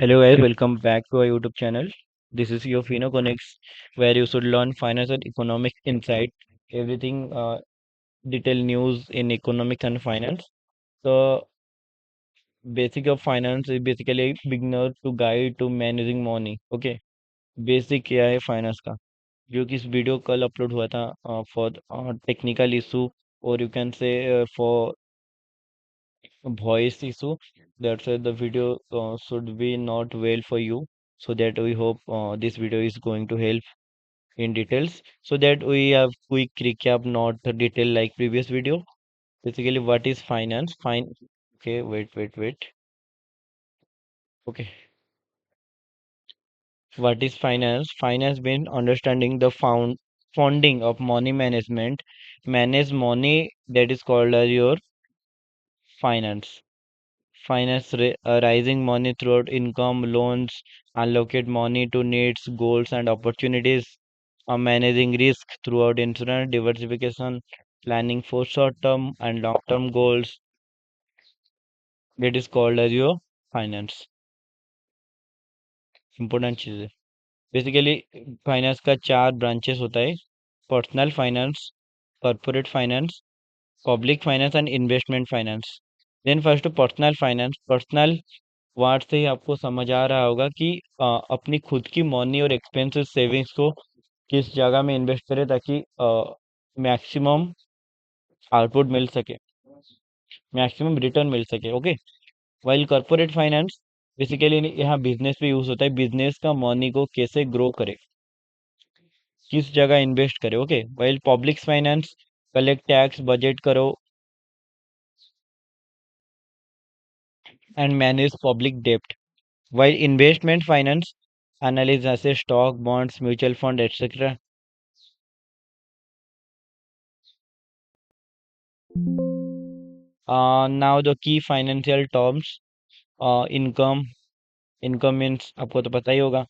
Hello guys, welcome back to our YouTube channel. This is your FinoConnects, where you should learn finance and economic insight, everything detailed news in economics and finance. So, basic of finance is basically beginner to guide to managing money. Okay, basic क्या है finance का जो कि इस video कल upload हुआ था for technical issue और you can say for voice issue. That's why the video should be not well for you. So that we hope this video is going to help in details. So that we have quick recap, not the detail like previous video. Basically, what is finance? Fine. Okay, wait. Okay, what is finance? Finance means understanding the founding of money management. Manage money, that is called as your finance. Raising money throughout income, loans, allocate money to needs, goals, and opportunities, managing risk throughout insurance, diversification, planning for short term and long term goals. That is called as your finance. Important चीज है basically finance का चार branches होता है personal finance corporate finance public finance and investment finance then first personal finance personal word से ही आपको समझ आ रहा होगा कि अपनी खुद की मनी और एक्सपेंसेस सेविंग्स को किस जगह में इन्वेस्ट करें ताकि मैक्सिमम आउटपुट मिल सके मैक्सिमम रिटर्न मिल सके okay while corporate finance basically यहाँ बिजनेस पे यूज होता है बिजनेस का मनी को कैसे ग्रो करे किस जगह इन्वेस्ट करे okay while public finance collect tax budget करो एंड मैनेज पब्लिक डेप्ट वाइल इन्वेस्टमेंट फाइनेंस एनालिज जैसे stock bonds mutual fund etcetera. Now the key financial terms, income. Income means आपको तो पता ही होगा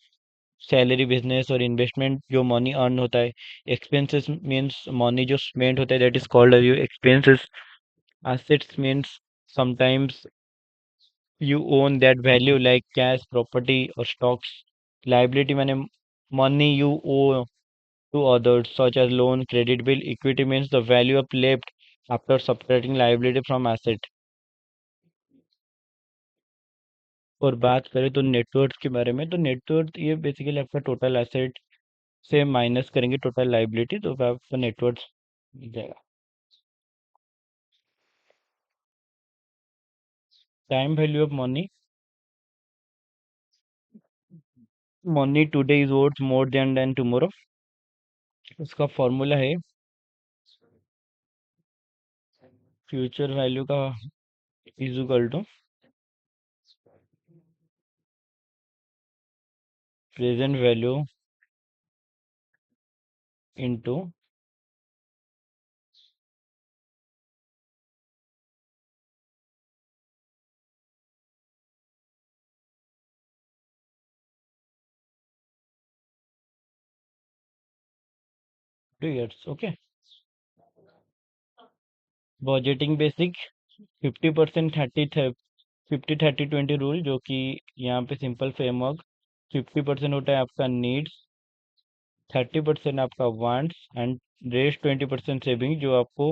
सैलरी बिजनेस और इन्वेस्टमेंट जो मनी अर्न होता है एक्सपेंसेस मीन्स मनी जो स्पेंड होता है that is called as your expenses assets means sometimes you own that value like cash property or stocks liability माने money you owe to others such as loan credit bill equity means the value of left after subtracting liability from asset. और बात करें तो net worth के बारे में तो net worth ये बेसिकली आपका टोटल एसेट से माइनस करेंगे टोटल लाइबिलिटी तो आपका नेटवर्थ मिल जाएगा. Time value of money money today is worth more than tomorrow. उसका फॉर्मूला है फ्यूचर वैल्यू का is equal to present value into 2 years. Okay budgeting basic 50% 50-30-20 rule जो कि यहाँ पे सिंपल फ्रेमवर्क 50% होता है आपका नीड्स 30% आपका वांट्स एंड रेस्ट 20% सेविंग जो आपको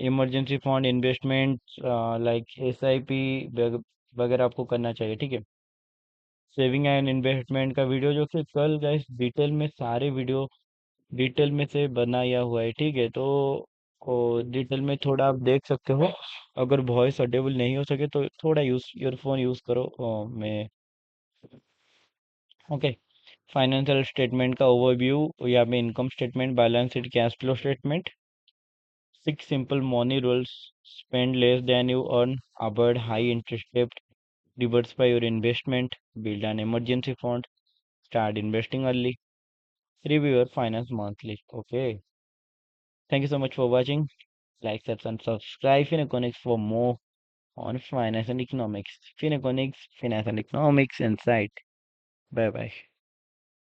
emergency fund investment like SIP वगैरह आपको करना चाहिए ठीक है. सेविंग एंड इन्वेस्टमेंट का वीडियो जो कि कल गाइस डिटेल में सारे वीडियो डिटेल में से बनाया हुआ है ठीक है तो डिटेल में थोड़ा आप देख सकते हो. अगर वॉइस ऑडिबल नहीं हो सके तो थोड़ा ईयरफोन यूज करो मैं ओके. फाइनेंशियल स्टेटमेंट का ओवरव्यू या में income statement balance sheet cash flow statement 6 simple money rules spend less than you earn avoid high interest debt diversify your investment build an emergency fund start investing early review your finance monthly okay. Thank you so much for watching. Like and subscribe Fineconics for more on finance and economics. Fineconics finance and economics insight. Bye bye.